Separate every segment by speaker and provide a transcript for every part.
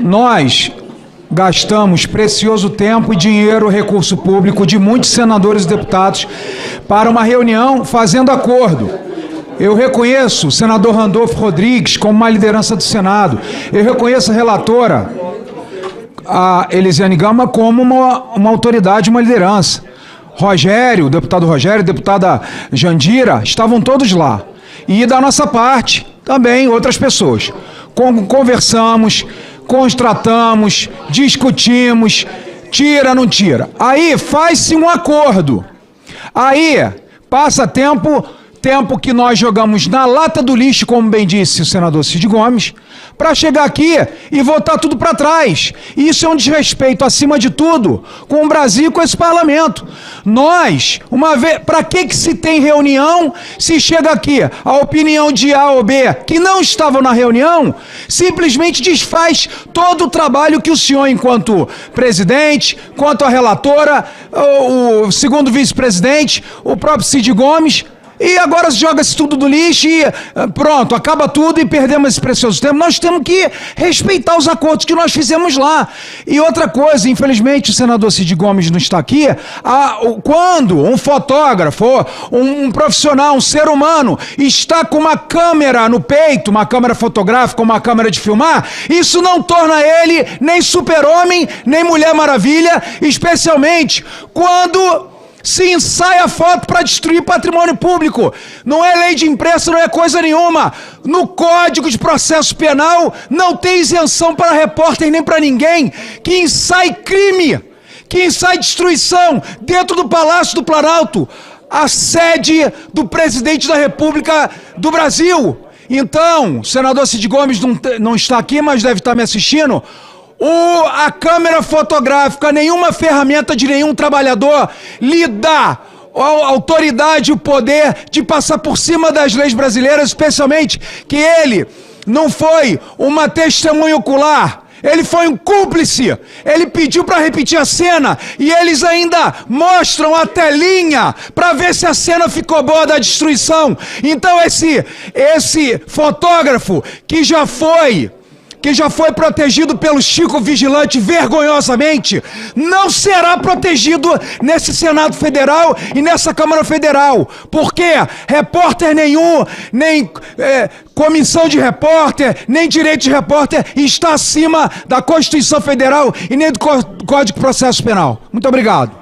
Speaker 1: Nós gastamos precioso tempo e dinheiro, recurso público de muitos senadores e deputados para uma reunião fazendo acordo. Eu reconheço o senador Randolfo Rodrigues como uma liderança do Senado. Eu reconheço a relatora, a Elisiane Gama, como uma autoridade, uma liderança. Rogério, o deputado Rogério, a deputada Jandira, estavam todos lá. E da nossa parte, também outras pessoas. Conversamos, constratamos, discutimos, tira, não tira. Aí faz-se um acordo. Aí passa tempo que nós jogamos na lata do lixo, como bem disse o senador Cid Gomes, para chegar aqui e voltar tudo para trás. Isso é um desrespeito, acima de tudo, com o Brasil e com esse parlamento. Nós, uma vez, para que se tem reunião se chega aqui a opinião de A ou B que não estavam na reunião, simplesmente desfaz todo o trabalho que o senhor, enquanto presidente, quanto a relatora, o segundo vice-presidente, o próprio Cid Gomes. E agora joga-se tudo do lixo e pronto, acaba tudo e perdemos esse precioso tempo. Nós temos que respeitar os acordos que nós fizemos lá. E outra coisa, infelizmente o senador Cid Gomes não está aqui, quando um fotógrafo, um profissional, um ser humano está com uma câmera no peito, uma câmera fotográfica, uma câmera de filmar, isso não torna ele nem super-homem, nem Mulher Maravilha, especialmente quando se ensaia foto para destruir patrimônio público. Não é lei de imprensa, não é coisa nenhuma. No Código de Processo Penal não tem isenção para repórter nem para ninguém que ensaie crime, que ensaie destruição dentro do Palácio do Planalto, a sede do presidente da República do Brasil. Então, o senador Cid Gomes não está aqui, mas deve estar me assistindo. A câmera fotográfica, nenhuma ferramenta de nenhum trabalhador lhe dá a autoridade, o poder de passar por cima das leis brasileiras, especialmente que ele não foi uma testemunha ocular, ele foi um cúmplice. Ele pediu para repetir a cena e eles ainda mostram a telinha para ver se a cena ficou boa da destruição. Então esse fotógrafo que já foi protegido pelo Chico Vigilante vergonhosamente, não será protegido nesse Senado Federal e nessa Câmara Federal. Porque repórter nenhum, nem comissão de repórter, nem direito de repórter está acima da Constituição Federal e nem do Código de Processo Penal. Muito obrigado.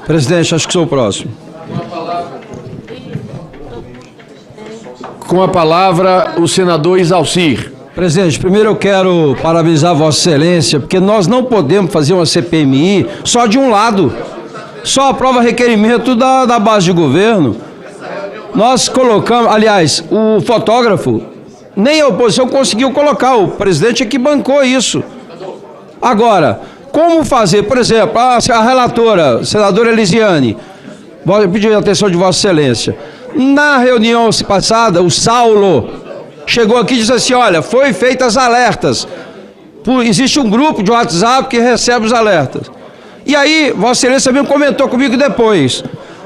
Speaker 2: Presidente, acho que sou o próximo.
Speaker 3: Com a palavra, o senador Isalcir.
Speaker 2: Presidente, primeiro eu quero parabenizar Vossa Excelência, porque nós não podemos fazer uma CPMI só de um lado. Só aprova requerimento da base de governo. Nós colocamos, aliás, o fotógrafo, nem a oposição conseguiu colocar, o presidente é que bancou isso. Agora, como fazer, por exemplo, a relatora, a senadora Elisiane, vou pedir a atenção de Vossa Excelência. Na reunião passada, o Saulo chegou aqui e disse assim, olha, foi feitas alertas. Existe um grupo de WhatsApp que recebe os alertas. E aí, Vossa Excelência mesmo comentou comigo depois.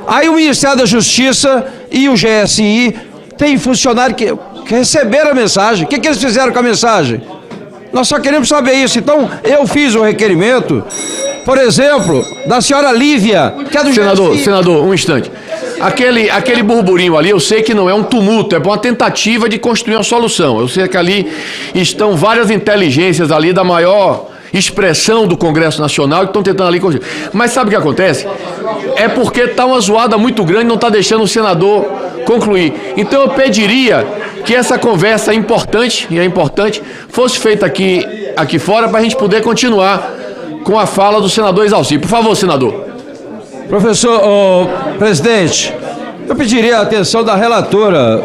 Speaker 2: Aí o Ministério da Justiça e o GSI tem funcionário que receberam a mensagem. O que eles fizeram com a mensagem? Nós só queremos saber isso. Então, eu fiz o requerimento, por exemplo, da senhora Lívia, que é do GSI.
Speaker 3: Senador, um instante. Aquele burburinho ali, eu sei que não é um tumulto, é uma tentativa de construir uma solução. Eu sei que ali estão várias inteligências ali da maior expressão do Congresso Nacional que estão tentando ali construir. Mas sabe o que acontece? É porque está uma zoada muito grande, não está deixando o senador concluir. Então eu pediria que essa conversa importante, e é importante, fosse feita aqui fora para a gente poder continuar com a fala do senador Isalcir. Por favor, senador.
Speaker 2: Professor, presidente, eu pediria a atenção da relatora,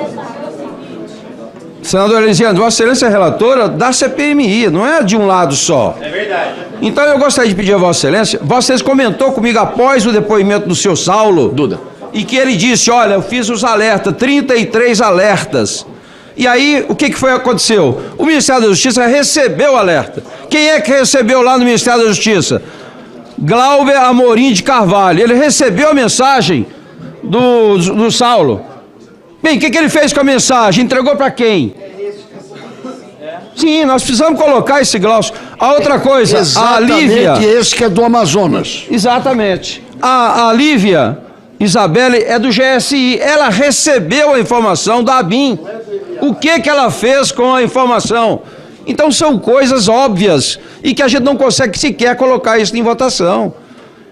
Speaker 2: senadora Elisiane. Vossa Excelência é relatora da CPMI, não é de um lado só. É verdade. Então eu gostaria de pedir a Vossa Excelência comentou comigo após o depoimento do seu Saulo,
Speaker 3: Duda,
Speaker 2: e que ele disse, olha, eu fiz os alertas, 33 alertas. E aí, o que aconteceu? O Ministério da Justiça recebeu o alerta. Quem é que recebeu lá no Ministério da Justiça? Glauber Amorim de Carvalho. Ele recebeu a mensagem do Saulo. Bem, o que ele fez com a mensagem? Entregou para quem? Sim, nós precisamos colocar esse Glaucio. A outra coisa, a Lívia...
Speaker 4: esse que é do Amazonas.
Speaker 2: Exatamente. A Lívia Isabelle é do GSI. Ela recebeu a informação da ABIN. O que ela fez com a informação? Então são coisas óbvias e que a gente não consegue sequer colocar isso em votação.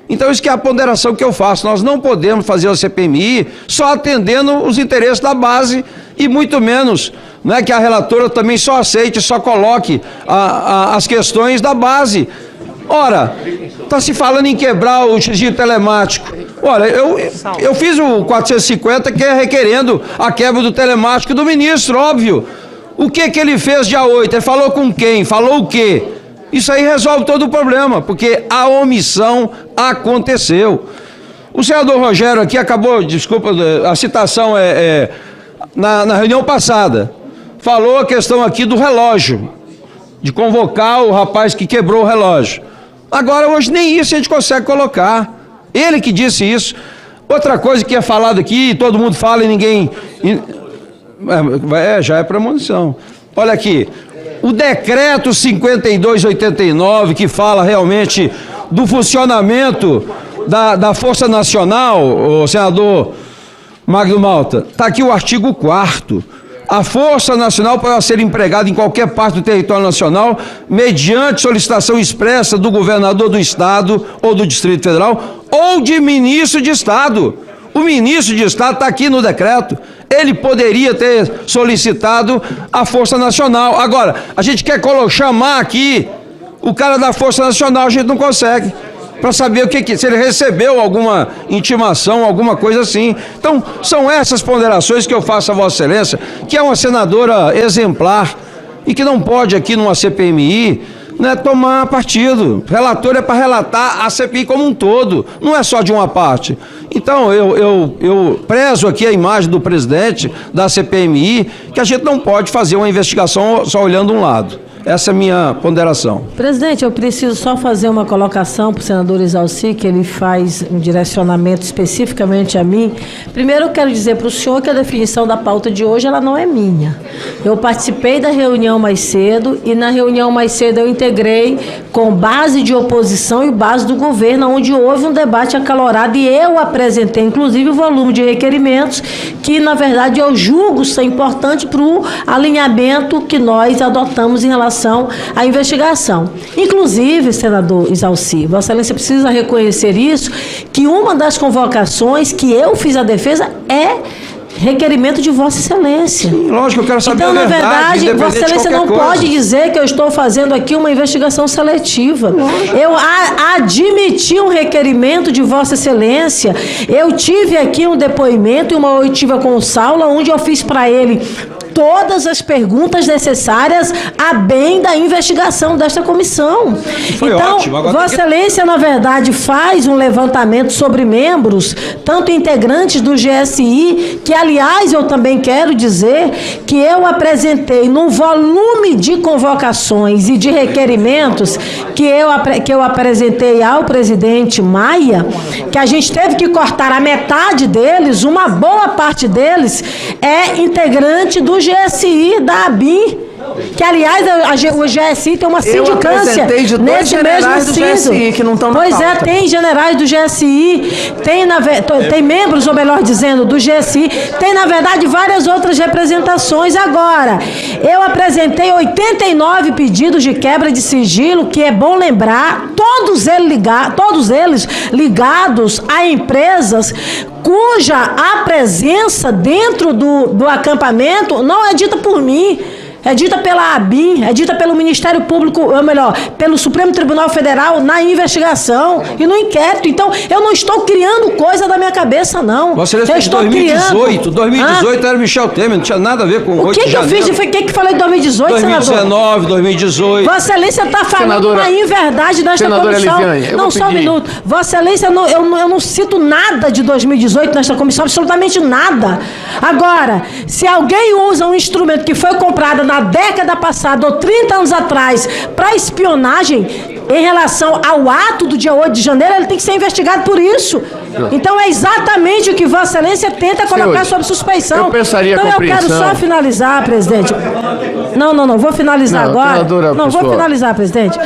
Speaker 2: Então isso que é a ponderação que eu faço. Nós não podemos fazer a CPMI só atendendo os interesses da base e muito menos, não é que a relatora também só aceite, só coloque as questões da base. Ora, está se falando em quebrar o sigilo telemático. Olha, eu fiz o 450 que é requerendo a quebra do telemático do ministro, óbvio. O que ele fez dia 8? Ele falou com quem? Falou o quê? Isso aí resolve todo o problema, porque a omissão aconteceu. O senador Rogério aqui acabou, desculpa, a citação na reunião passada, falou a questão aqui do relógio, de convocar o rapaz que quebrou o relógio. Agora, hoje, nem isso a gente consegue colocar. Ele que disse isso. Outra coisa que é falado aqui, todo mundo fala e ninguém... já é premonição. Olha aqui, o decreto 5289, que fala realmente do funcionamento da Força Nacional, o senador Magno Malta, está aqui o artigo 4º. A Força Nacional pode ser empregada em qualquer parte do território nacional, mediante solicitação expressa do governador do Estado ou do Distrito Federal, ou de ministro de Estado. O ministro de Estado está aqui no decreto. Ele poderia ter solicitado a Força Nacional. Agora, a gente quer chamar aqui o cara da Força Nacional, a gente não consegue, para saber se ele recebeu alguma intimação, alguma coisa assim. Então, são essas ponderações que eu faço a Vossa Excelência, que é uma senadora exemplar e que não pode aqui numa CPMI, né, tomar partido. Relator é para relatar a CPI como um todo, não é só de uma parte. Então, eu prezo aqui a imagem do presidente da CPMI, que a gente não pode fazer uma investigação só olhando um lado. Essa é a minha ponderação.
Speaker 5: Presidente, eu preciso só fazer uma colocação para o senador Exauci, que ele faz um direcionamento especificamente a mim. Primeiro, eu quero dizer para o senhor que a definição da pauta de hoje ela não é minha. Eu participei da reunião mais cedo e na reunião mais cedo eu integrei com base de oposição e base do governo, onde houve um debate acalorado e eu apresentei, inclusive, o volume de requerimentos que, na verdade, eu julgo ser importante para o alinhamento que nós adotamos em relação à investigação. Inclusive, senador Exauci, Vossa Excelência precisa reconhecer isso, que uma das convocações que eu fiz a defesa é requerimento de Vossa Excelência.
Speaker 2: Sim, lógico, eu quero saber
Speaker 5: então,
Speaker 2: a verdade.
Speaker 5: Então, na verdade, Vossa Excelência não pode dizer que eu estou fazendo aqui uma investigação seletiva. Lógico. Eu admiti um requerimento de Vossa Excelência. Eu tive aqui um depoimento e uma oitiva com o Saulo, onde eu fiz para ele todas as perguntas necessárias a bem da investigação desta comissão.
Speaker 2: Foi
Speaker 5: então,
Speaker 2: ótimo.
Speaker 5: Vossa Excelência, na verdade, faz um levantamento sobre membros, tanto integrantes do GSI, que, aliás, eu também quero dizer que eu apresentei num volume de convocações e de requerimentos que eu apresentei ao presidente Maia, que a gente teve que cortar a metade deles, uma boa parte deles é integrante do GSI, da ABIN, que, aliás, o GSI tem uma sindicância
Speaker 6: de dois generais do GSI que não estão na pauta.
Speaker 5: Pois é, tem generais do GSI, tem membros, ou melhor dizendo, do GSI, tem, na verdade, várias outras representações. Agora, eu apresentei 89 pedidos de quebra de sigilo, que é bom lembrar, todos eles ligados a empresas cuja a presença dentro do acampamento não é dita por mim, é dita pela ABIN, é dita pelo Ministério Público, ou melhor, pelo Supremo Tribunal Federal na investigação e no inquérito. Então, eu não estou criando coisa da minha cabeça, não.
Speaker 2: Vossa Excelência, em 2018 era Michel Temer, não tinha nada a ver com 8 de janeiro.
Speaker 5: O que eu fiz? O que falei em 2018,
Speaker 2: 2019, 2018.
Speaker 5: Vossa Excelência está falando uma inverdade desta comissão.
Speaker 3: Eliviane,
Speaker 5: não, só um minuto. Vossa Excelência, eu não cito nada de 2018 nesta comissão, absolutamente nada. Agora, se alguém usa um instrumento que foi comprado na década passada ou 30 anos atrás para espionagem em relação ao ato do dia 8 de janeiro, ele tem que ser investigado por isso. Então é exatamente o que Vossa Excelência tenta colocar sob suspeição.
Speaker 3: Eu pensaria
Speaker 5: então eu quero só finalizar, presidente. Não, vou finalizar
Speaker 3: Não,
Speaker 5: agora.
Speaker 3: senadora
Speaker 5: Não, vou
Speaker 3: Pessoa.
Speaker 5: finalizar, presidente.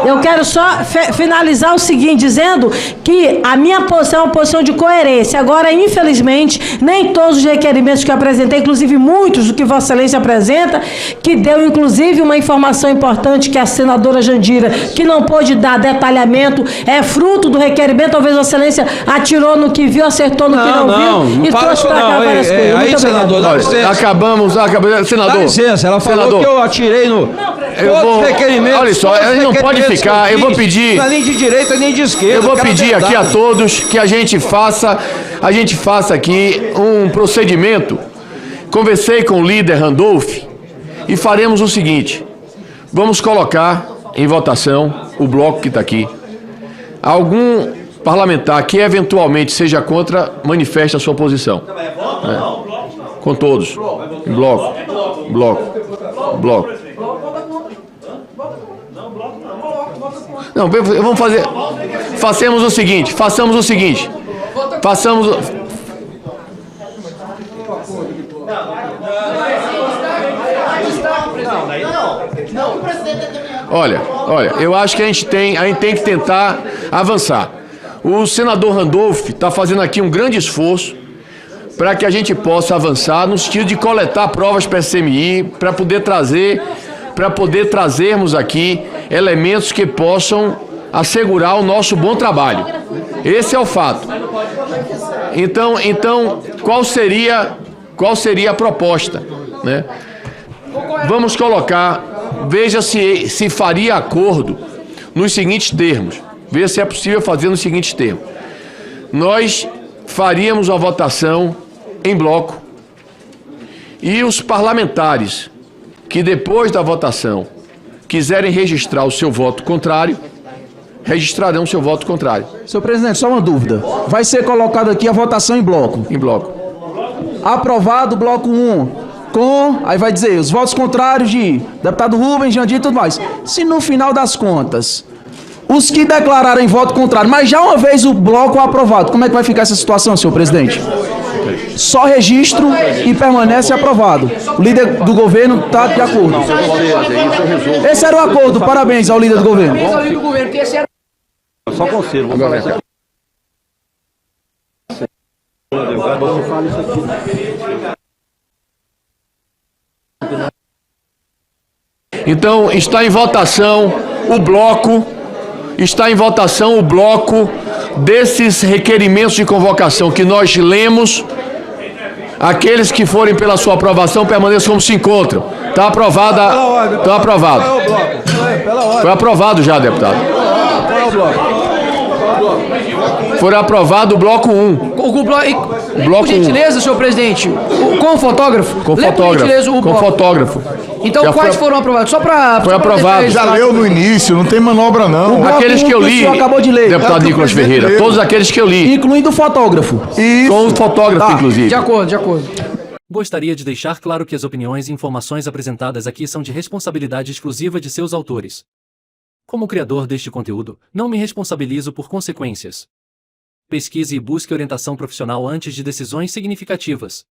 Speaker 5: Eu quero só finalizar o seguinte, dizendo que a minha posição é uma posição de coerência. Agora, infelizmente, nem todos os requerimentos que eu apresentei, inclusive muitos do que Vossa Excelência apresenta, que deu, inclusive, uma informação importante que a senadora Jandira, que não pôde dar detalhamento, é fruto do requerimento, talvez Vossa Excelência atirou no que viu, acertou no que não viu, e
Speaker 2: fala
Speaker 5: trouxe
Speaker 2: isso
Speaker 5: para cá
Speaker 2: não.
Speaker 5: várias coisas.
Speaker 2: Aí,
Speaker 5: Muito
Speaker 2: senador, dá
Speaker 3: Olha,
Speaker 2: licença.
Speaker 3: acabamos, senador.
Speaker 2: Dá licença, ela falou
Speaker 3: senador,
Speaker 2: que eu atirei no...
Speaker 3: eu vou,
Speaker 2: requerimentos,
Speaker 3: olha só,
Speaker 2: todos os
Speaker 3: ele não pode
Speaker 2: requerimentos
Speaker 3: ficar,
Speaker 2: que
Speaker 3: eu vou
Speaker 2: fiz,
Speaker 3: pedir...
Speaker 2: Não é nem de direita nem de esquerda.
Speaker 3: Eu vou
Speaker 2: quero
Speaker 3: pedir aqui a
Speaker 2: verdade.
Speaker 3: todos que a gente faça aqui um procedimento. Conversei com o líder Randolph e faremos o seguinte: vamos colocar em votação o bloco que está aqui. Algum parlamentar que eventualmente seja contra, manifeste a sua posição. Né? Com todos. Em bloco. Bloco. Não, vamos fazer. Façamos o seguinte. Olha, eu acho que a gente tem que tentar avançar. O senador Randolph está fazendo aqui um grande esforço para que a gente possa avançar no sentido de coletar provas para a CMI, para poder trazermos aqui elementos que possam assegurar o nosso bom trabalho. Esse é o fato. Então, qual seria a proposta, né? Vamos colocar, veja se faria acordo nos seguintes termos. Veja se é possível fazer nos seguintes termos. Nós faríamos a votação em bloco e os parlamentares que depois da votação quiserem registrar o seu voto contrário, registrarão o seu voto contrário.
Speaker 7: Senhor presidente, só uma dúvida. Vai ser colocado aqui a votação em bloco.
Speaker 3: Em bloco.
Speaker 7: Aprovado bloco 1. Aí vai dizer, os votos contrários de deputado Rubens, Jandir e tudo mais. Se no final das contas, os que declararem voto contrário, mas já uma vez o bloco aprovado, como é que vai ficar essa situação, senhor presidente? Só registro e permanece aprovado. O líder do governo está de acordo. Esse era o acordo. Parabéns ao líder do governo.
Speaker 2: Só conselho, vou falar isso aqui.
Speaker 3: Então, está em votação o bloco desses requerimentos de convocação que nós lemos. Aqueles que forem pela sua aprovação permaneçam como se encontram. Está aprovado. Foi aprovado já, deputado. Foi aprovado o bloco 1.
Speaker 8: Por gentileza, senhor presidente, com o fotógrafo?
Speaker 3: Com fotógrafo.
Speaker 8: Então,
Speaker 3: Já
Speaker 8: quais
Speaker 3: foi-
Speaker 8: foram aprovados? Só para...
Speaker 3: Foi aprovado.
Speaker 4: Já leu no início, não tem manobra não.
Speaker 3: Aqueles que eu
Speaker 7: o
Speaker 3: li,
Speaker 7: senhor acabou de ler.
Speaker 3: deputado
Speaker 4: É,
Speaker 3: Nicolas
Speaker 4: o presidente
Speaker 3: Ferreira,
Speaker 4: leu.
Speaker 3: todos aqueles que eu li,
Speaker 7: Incluindo o fotógrafo.
Speaker 3: com o fotógrafo, inclusive.
Speaker 8: De acordo.
Speaker 9: Gostaria de deixar claro que as opiniões e informações apresentadas aqui são de responsabilidade exclusiva de seus autores. Como criador deste conteúdo, não me responsabilizo por consequências. Pesquise e busque orientação profissional antes de decisões significativas.